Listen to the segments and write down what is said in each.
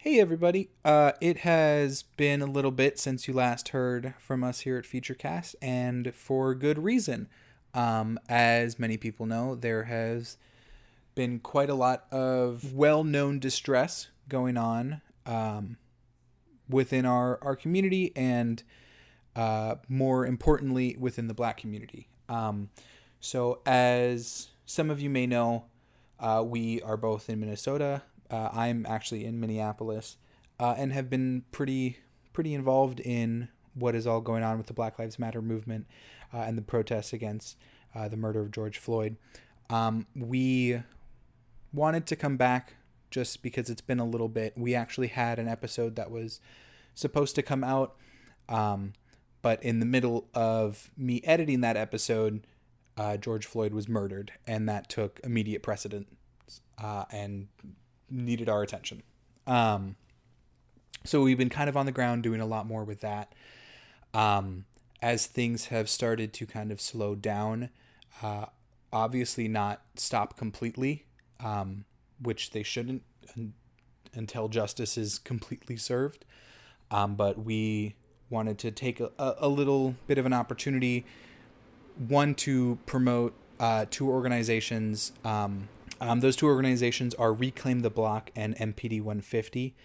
Hey everybody. It has been a little bit since you last heard from us here at FeatureCast, and for good reason. As many people know, there has been quite a lot of well-known distress going on within our community, and more importantly, within the Black community. So, as some of you may know, we are both in Minnesota. I'm actually in Minneapolis, and have been pretty involved in what is all going on with the Black Lives Matter movement and the protests against the murder of George Floyd. We wanted to come back just because it's been a little bit. We actually had an episode that was supposed to come out, but in the middle of me editing that episode, George Floyd was murdered, and that took immediate precedence and needed our attention. So we've been kind of on the ground doing a lot more with that. As things have started to kind of slow down, obviously not stop completely, which they shouldn't until justice is completely served. But we wanted to take a little bit of an opportunity, one, to promote two organizations. Those two organizations are Reclaim the Block and MPD 150.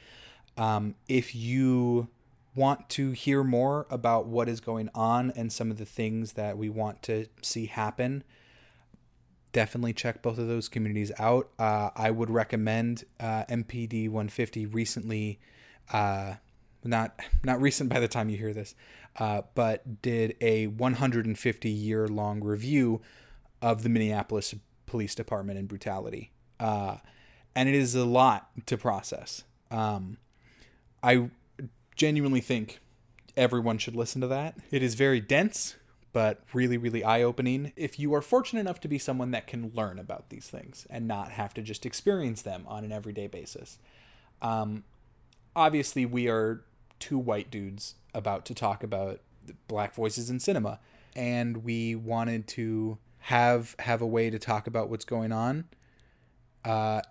If you want to hear more about what is going on and some of the things that we want to see happen, definitely check both of those communities out. I would recommend MPD 150 recently, not recent by the time you hear this, but did a 150-year-long review of the Minneapolis Police Department and brutality. And it is a lot to process. I genuinely think everyone should listen to that. It is very dense, but really, really eye-opening if you are fortunate enough to be someone that can learn about these things and not have to just experience them on an everyday basis. Obviously, we are two white dudes about to talk about Black voices in cinema, and we wanted to have a way to talk about what's going on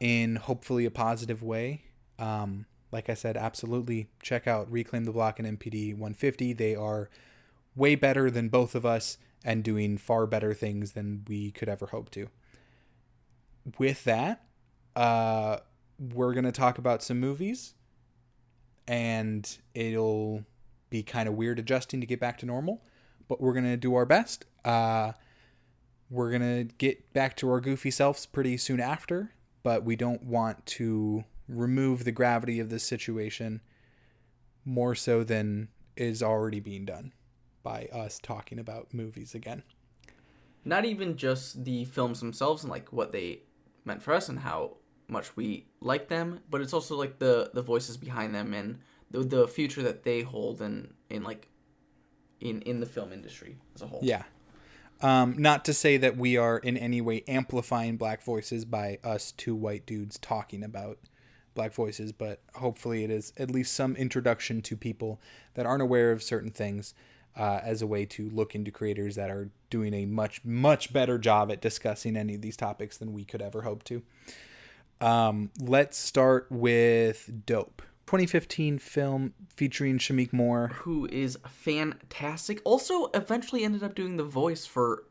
in hopefully a positive way. Like I said, absolutely check out Reclaim the Block and MPD 150. They are way better than both of us and doing far better things than we could ever hope to. With that, we're going to talk about some movies, and it'll be kind of weird adjusting to get back to normal, but we're going to do our best. We're going to get back to our goofy selves pretty soon after, but we don't want to remove the gravity of this situation more so than is already being done by us talking about movies again. Not even just the films themselves and like what they meant for us and how much we like them, but it's also like the voices behind them and the future that they hold in the film industry as a whole. Yeah. Not to say that we are in any way amplifying Black voices by us two white dudes talking about Black voices, but hopefully it is at least some introduction to people that aren't aware of certain things, as a way to look into creators that are doing a much, much better job at discussing any of these topics than we could ever hope to. Let's start with Dope. 2015 film featuring Shameik Moore, who is fantastic. Also, eventually ended up doing the voice for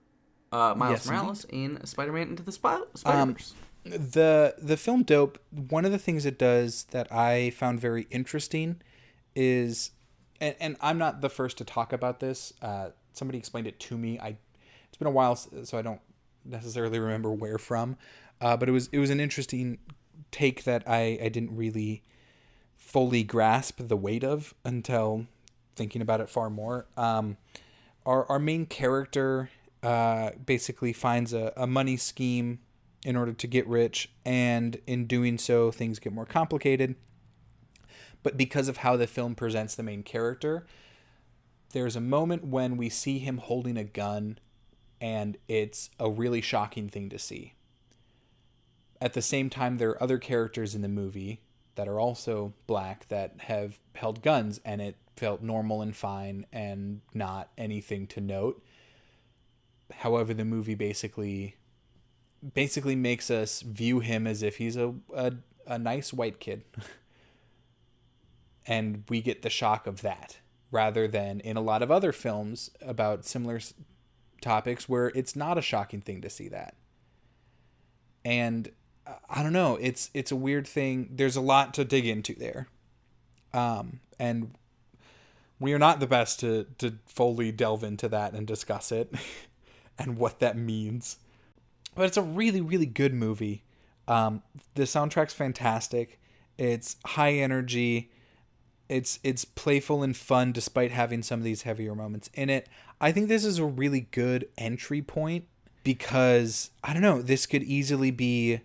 Miles Morales in Spider-Man Into the Spider-Verse. The film Dope, one of the things it does that I found very interesting is, and I'm not the first to talk about this. Somebody explained it to me. It's been a while, so I don't necessarily remember where from. But it was an interesting take that I didn't really fully grasp the weight of until thinking about it far more. Our main character basically finds a money scheme in order to get rich, and in doing so, things get more complicated. But because of how the film presents the main character, there's a moment when we see him holding a gun, and it's a really shocking thing to see. At the same time, there are other characters in the movie that are also Black that have held guns, and it felt normal and fine and not anything to note. However, the movie basically makes us view him as if he's a nice white kid. and we get the shock of that, rather than in a lot of other films about similar topics where it's not a shocking thing to see that. And I don't know, it's a weird thing. There's a lot to dig into there. And we are not the best to fully delve into that and discuss it and what that means. But it's a really, really good movie. The soundtrack's fantastic. It's high energy. It's playful and fun despite having some of these heavier moments in it. I think this is a really good entry point because, I don't know, this could easily be...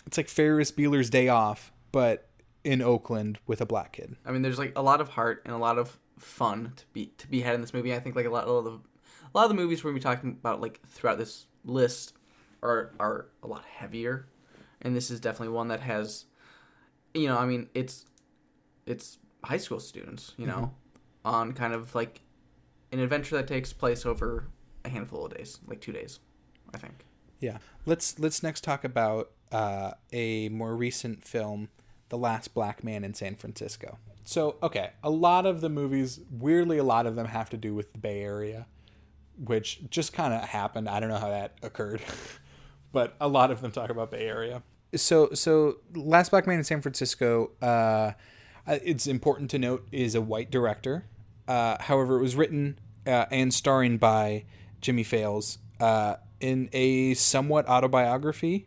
It's like Ferris Bueller's Day Off, but in Oakland with a black kid. I mean, there's like a lot of heart and a lot of fun to be had in this movie. I think like a lot of the movies we're gonna be talking about like throughout this list are a lot heavier, and this is definitely one that has, you know, I mean, it's high school students, you know, on kind of like an adventure that takes place over a handful of days, like 2 days, I think. Yeah. Let's next talk about a more recent film, The Last Black Man in San Francisco. So, okay, a lot of the movies, weirdly, a lot of them have to do with the Bay Area, which just kind of happened. I don't know how that occurred, but a lot of them talk about Bay Area. So Last Black Man in San Francisco, it's important to note, is a white director. However, it was written and starring by Jimmy Fails in a somewhat autobiography.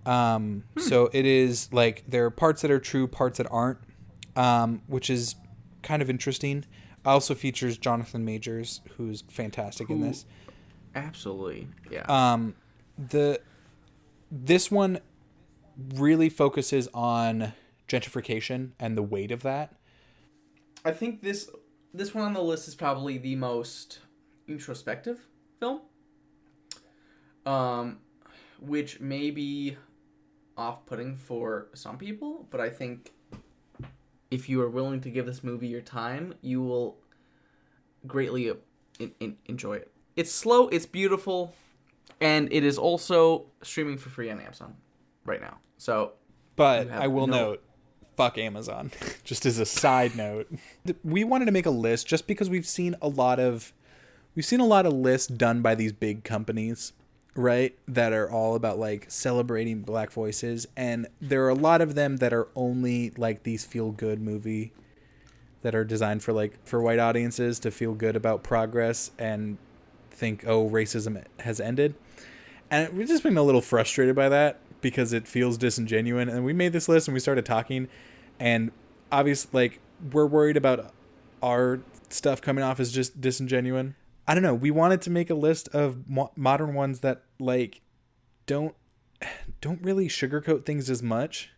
So it is like there are parts that are true, parts that aren't, which is kind of interesting. Also features Jonathan Majors, who's fantastic in this. Absolutely, yeah. This one really focuses on gentrification and the weight of that. I think this one on the list is probably the most introspective film, which may be off-putting for some people, but I think if you are willing to give this movie your time, you will greatly enjoy it. It's slow, it's beautiful, and it is also streaming for free on Amazon right now. So, but I will note, fuck Amazon. Just as a side note, we wanted to make a list just because we've seen a lot of lists done by these big companies, right, that are all about like celebrating black voices, and there are a lot of them that are only like these feel good movie that are designed for white audiences to feel good about progress and think, oh, racism has ended. And we've just been a little frustrated by that because it feels disingenuous. And we made this list and we started talking, and obviously like we're worried about our stuff coming off as just disingenuous. I don't know. We wanted to make a list of modern ones that like don't really sugarcoat things as much,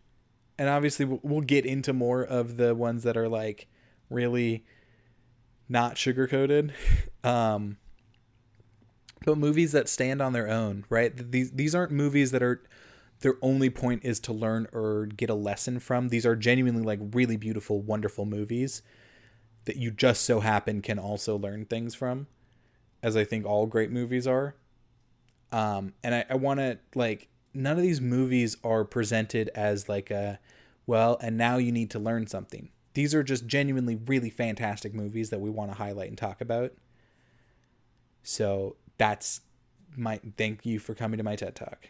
and obviously we'll get into more of the ones that are like really not sugarcoated, but movies that stand on their own, right? These aren't movies that are their only point is to learn or get a lesson from. These are genuinely like really beautiful, wonderful movies that you just so happen can also learn things from, as I think all great movies are. And I want to, like, none of these movies are presented as like a, well, and now you need to learn something. These are just genuinely really fantastic movies that we want to highlight and talk about. So that's thank you for coming to my TED Talk.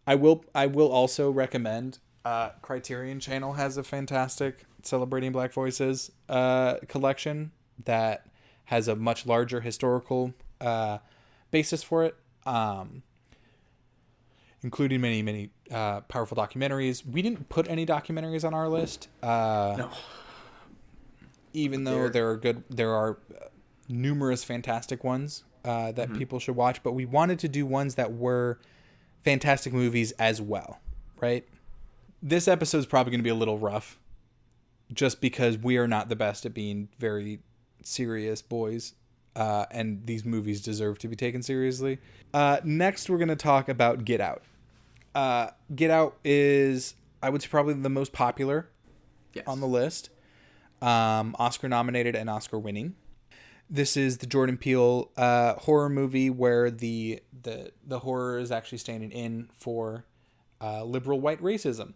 I will also recommend, Criterion Channel has a fantastic Celebrating Black Voices collection that has a much larger historical basis for it, including many powerful documentaries. We didn't put any documentaries on our list, No. even though there are numerous fantastic ones that people should watch, but we wanted to do ones that were fantastic movies as well, right? This episode is probably going to be a little rough just because we are not the best at being very serious boys, and these movies deserve to be taken seriously. Next, we're going to talk about Get Out. Get Out is, I would say, probably the most popular on the list. Oscar nominated and Oscar winning. This is the Jordan Peele horror movie where the horror is actually standing in for liberal white racism.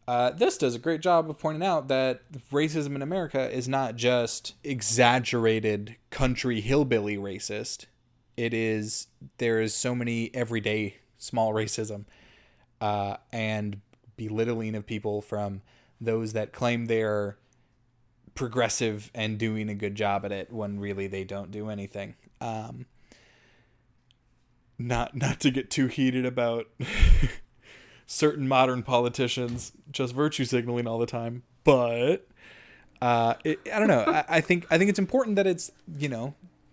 This does a great job of pointing out that racism in America is not just exaggerated country hillbilly racist. There is so many everyday small racism and belittling of people from those that claim they're progressive and doing a good job at it when really they don't do anything. Not to get too heated about certain modern politicians just virtue signaling all the time, but I don't know. I think it's important that it's,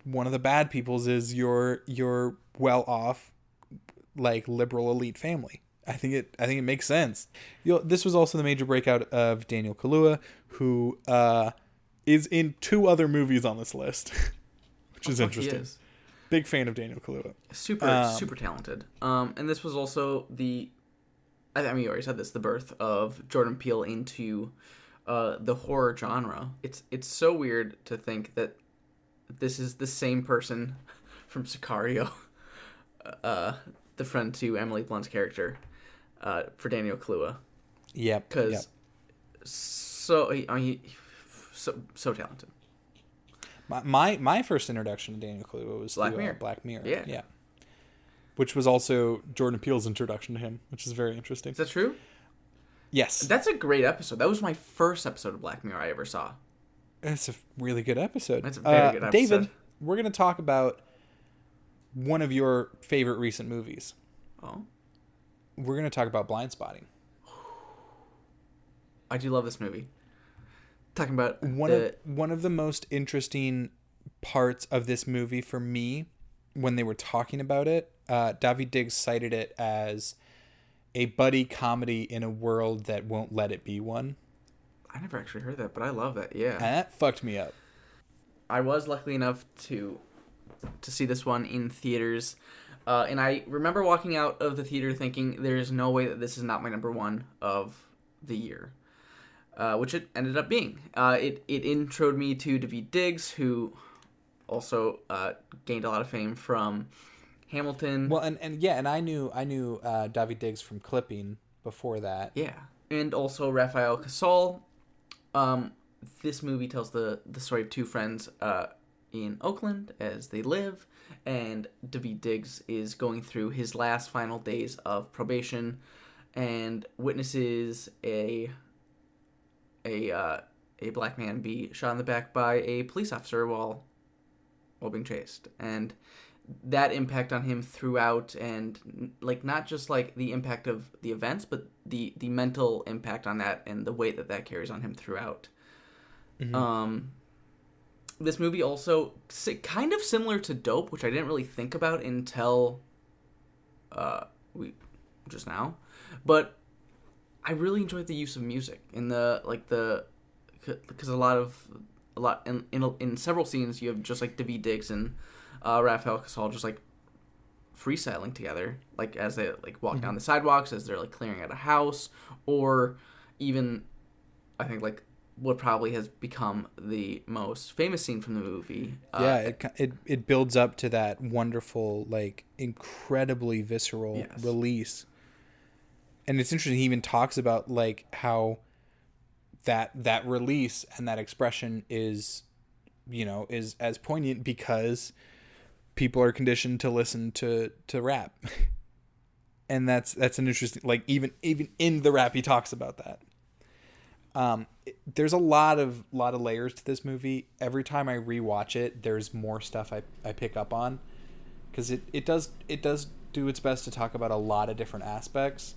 one of the bad peoples is your well off, like, liberal elite family. I think it makes sense. This was also the major breakout of Daniel Kaluuya, who is in 2 other movies on this list, which is interesting. Big fan of Daniel Kaluuya. Super talented. And this was also I mean, you already said this, the birth of Jordan Peele into the horror genre. It's so weird to think that this is the same person from Sicario, the friend to Emily Blunt's character, for Daniel Kaluuya. Yep. Because so talented. My first introduction to Daniel Kaluuya was Black Mirror. Black Mirror. Yeah. Which was also Jordan Peele's introduction to him, which is very interesting. Is that true? Yes. That's a great episode. That was my first episode of Black Mirror I ever saw. It's a really good episode. It's a very good episode. David, we're going to talk about one of your favorite recent movies. Oh? We're going to talk about Blindspotting. I do love this movie. Talking about one of the most interesting parts of this movie for me, when they were talking about it, Daveed Diggs cited it as a buddy comedy in a world that won't let it be one. I never actually heard that, but I love that. Yeah, and that fucked me up. I was lucky enough to see this one in theaters, and I remember walking out of the theater thinking, "There is no way that this is not my number one of the year," which it ended up being. It introed me to Daveed Diggs, who also gained a lot of fame from Hamilton. Well, and I knew Daveed Diggs from Clipping before that. Yeah, and also Raphael Casal. This movie tells the story of 2 friends in Oakland as they live, and Daveed Diggs is going through his last final days of probation and witnesses a black man be shot in the back by a police officer while being chased, and that impact on him throughout, and like not just like the impact of the events, but the mental impact on that and the weight that carries on him throughout. Mm-hmm. This movie also kind of similar to Dope, which I didn't really think about until just now, but I really enjoyed the use of music in because a lot in several scenes you have just like Daveed Diggs and Raphael Casal just like freestyling together, like as they like walk down the sidewalks, as they're like clearing out a house, or even I think like what probably has become the most famous scene from the movie. It builds up to that wonderful, like incredibly visceral release, and it's interesting. He even talks about like how that release and that expression is as poignant because people are conditioned to listen to rap. And that's an interesting, like even in the rap he talks about that. There's a lot of layers to this movie. Every time I rewatch it, there's more stuff I pick up on, because it does do its best to talk about a lot of different aspects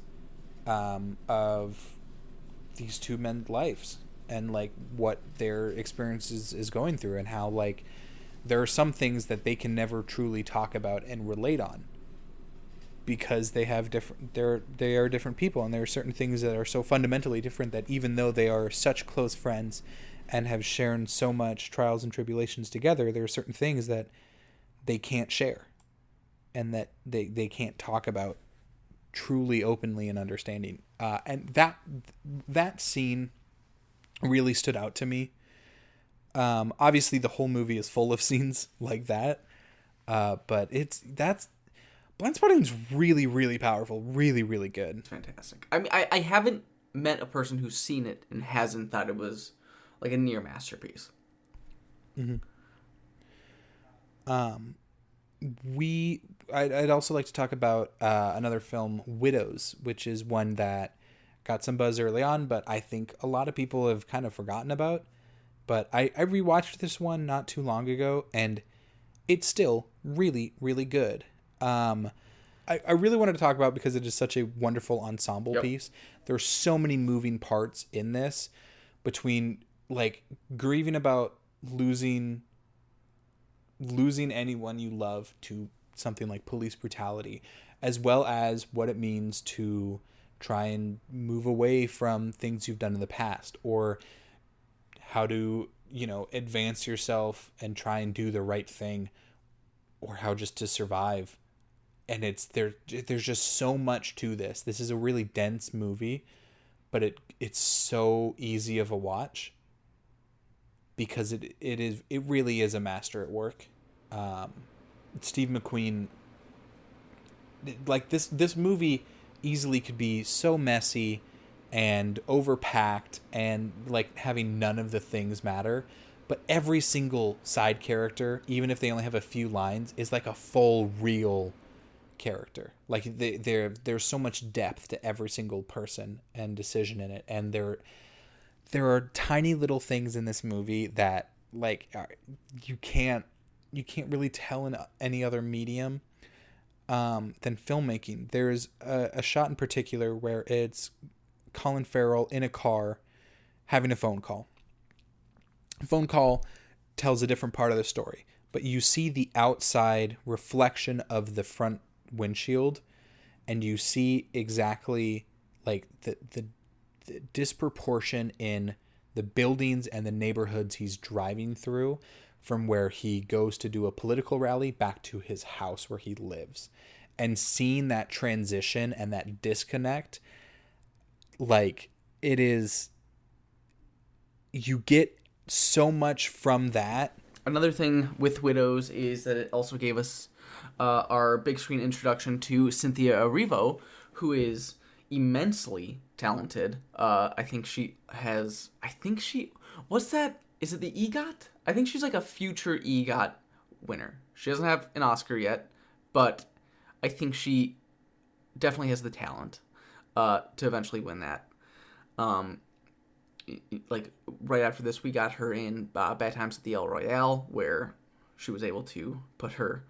of these 2 men's lives and like what their experiences is going through, and how like there are some things that they can never truly talk about and relate on because they have they are different people, and there are certain things that are so fundamentally different that even though they are such close friends and have shared so much trials and tribulations together, there are certain things that they can't share and that they can't talk about truly openly and understanding. And that scene really stood out to me. Obviously the whole movie is full of scenes like that. But Blindspotting is really, really powerful. Really, really good. It's fantastic. I mean, I haven't met a person who's seen it and hasn't thought it was like a near masterpiece. Mm-hmm. I'd also like to talk about another film, Widows, which is one that got some buzz early on, but I think a lot of people have kind of forgotten about. But I rewatched this one not too long ago, and it's still really, really good. I really wanted to talk about because it is such a wonderful ensemble piece. There's so many moving parts in this, between like grieving about losing anyone you love to something like police brutality, as well as what it means to try and move away from things you've done in the past, or how to, advance yourself and try and do the right thing, or how just to survive. And there's just so much to this. This is a really dense movie, but it's so easy of a watch because it really is a master at work. Steve McQueen, like this movie easily could be so messy and overpacked and like having none of the things matter, but every single side character, even if they only have a few lines, is like a full real character. Like there's so much depth to every single person and decision in it, and there are tiny little things in this movie that like you can't really tell in any other medium than filmmaking. There's a shot in particular where it's Colin Farrell in a car having a phone call. A phone call tells a different part of the story, but you see the outside reflection of the front windshield, and you see exactly like the disproportion in the buildings and the neighborhoods he's driving through, from where he goes to do a political rally back to his house where he lives, and seeing that transition and that disconnect, like it is, you get so much from that. Another thing with Widows is that it also gave us our big screen introduction to Cynthia Erivo, who is immensely talented. What's that? Is it the EGOT? I think she's like a future EGOT winner. She doesn't have an Oscar yet, but I think she definitely has the talent to eventually win that. Like right after this, we got her in Bad Times at the El Royale, where she was able to put her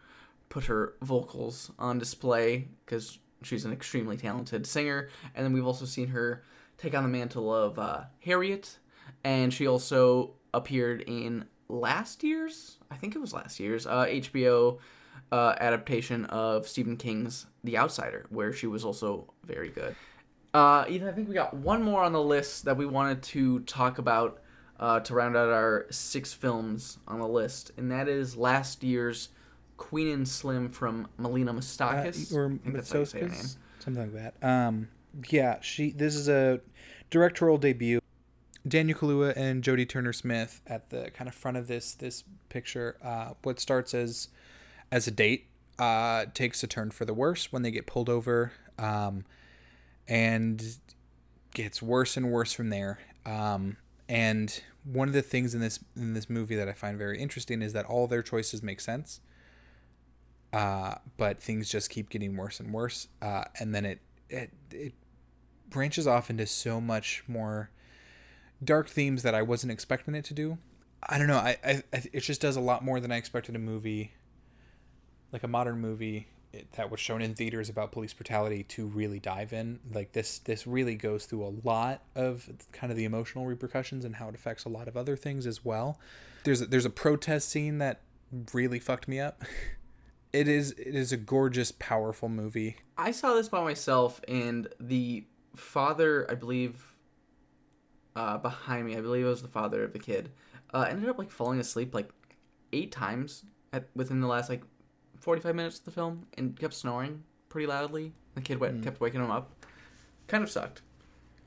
vocals on display because she's an extremely talented singer. And then we've also seen her take on the mantle of Harriet, and she also appeared in last year's HBO adaptation of Stephen King's The Outsider, where she was also very good. Ethan, I think we got one more on the list that we wanted to talk about to round out our 6 films on the list, and that is last year's Queen and Slim from Melina Matsoukas. Or Matsoukas, something like that. This is a directorial debut. Daniel Kaluuya and Jodie Turner-Smith at the kind of front of this picture. What starts as a date takes a turn for the worse when they get pulled over, and gets worse and worse from there. And one of the things in this movie that I find very interesting is that all their choices make sense, but things just keep getting worse and worse, and then it branches off into so much more dark themes that I wasn't expecting it to do. I don't know. It just does a lot more than I expected a movie, like a modern movie that was shown in theaters about police brutality, to really dive in. Like this really goes through a lot of kind of the emotional repercussions and how it affects a lot of other things as well. There's a protest scene that really fucked me up. It is a gorgeous, powerful movie. I saw this by myself, and the father, I believe, behind me, I believe it was the father of the kid, ended up like falling asleep like 8 times within the last like 45 minutes of the film, and kept snoring pretty loudly. The kid kept waking him up. Kind of sucked.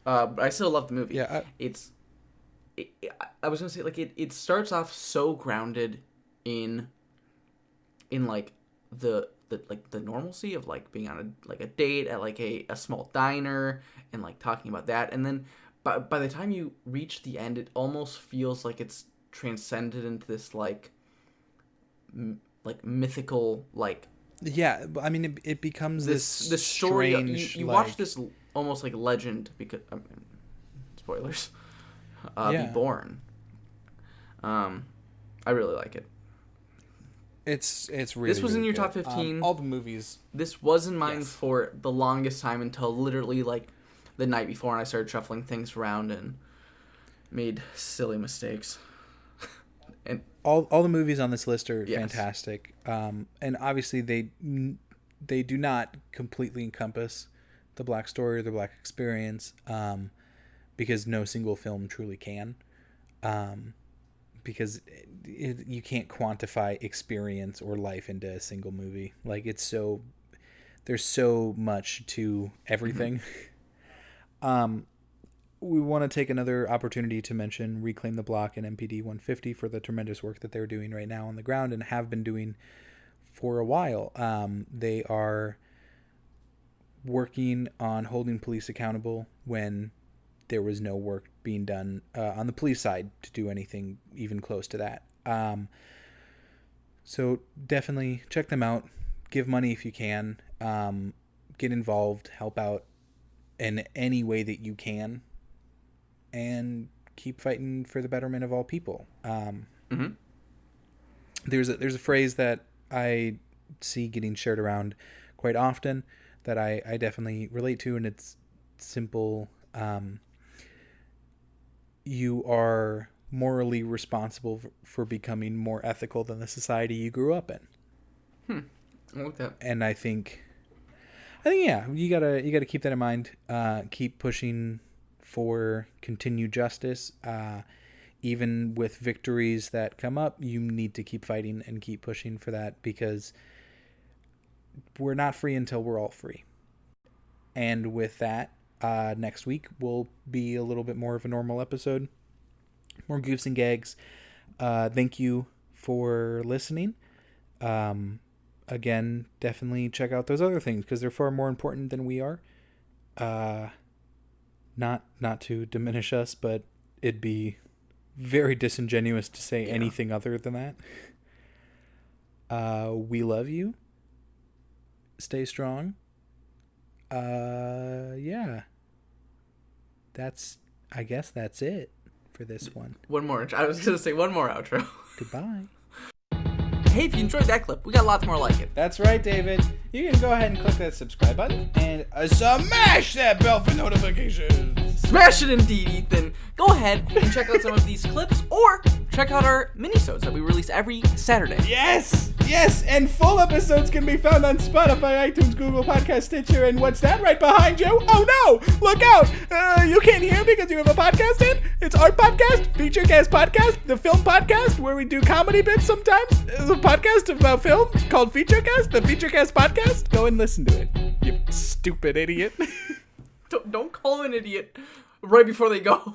But I still love the movie. Yeah, I was gonna say, like, it starts off so grounded in like the the normalcy of like being on a date at like a small diner and like talking about that, and then by the time you reach the end, it almost feels like it's transcended into this like mythical like. Yeah, I mean, it becomes this story. Strange, you watch this almost like legend because spoilers. Be born. I really like it. It's really. This was really in your good. top 15. All the movies. This was in mine for the longest time until literally like the night before, and I started shuffling things around and made silly mistakes. And all the movies on this list are fantastic. And obviously they do not completely encompass the Black story or the Black experience, because no single film truly can. Because you can't quantify experience or life into a single movie. Like there's so much to everything. We want to take another opportunity to mention Reclaim the Block and MPD 150 for the tremendous work that they're doing right now on the ground and have been doing for a while. They are working on holding police accountable when there was no work being done on the police side to do anything even close to that. So definitely check them out. Give money if you can. Get involved. Help out in any way that you can. And keep fighting for the betterment of all people. There's a phrase that I see getting shared around quite often that I definitely relate to, and it's simple. You are morally responsible for becoming more ethical than the society you grew up in. I like that. And I think yeah, you gotta keep that in mind. Keep pushing for continued justice. Even with victories that come up, you need to keep fighting and keep pushing for that, because we're not free until we're all free. And with that, next week will be a little bit more of a normal episode, more goofs and gags. Thank you for listening. Again, definitely check out those other things because they're far more important than we are. Not to diminish us, but it'd be very disingenuous to say anything other than that. We love you. Stay strong. Yeah. I guess that's it for this one. One more. I was going to say one more outro. Goodbye. Hey, if you enjoyed that clip, we got lots more like it. That's right, David. You can go ahead and click that subscribe button and smash that bell for notifications. Smash it indeed, Ethan. Go ahead and check out some of these clips, or check out our minisodes that we release every Saturday. Yes, and full episodes can be found on Spotify, iTunes, Google Podcast, Stitcher, and what's that right behind you? Oh no, look out! You can't hear because you have a podcast in? It's our podcast, Featurecast Podcast, the film podcast where we do comedy bits sometimes. The podcast about film called Featurecast, the Featurecast Podcast. Go and listen to it, you stupid idiot. Don't call him an idiot right before they go.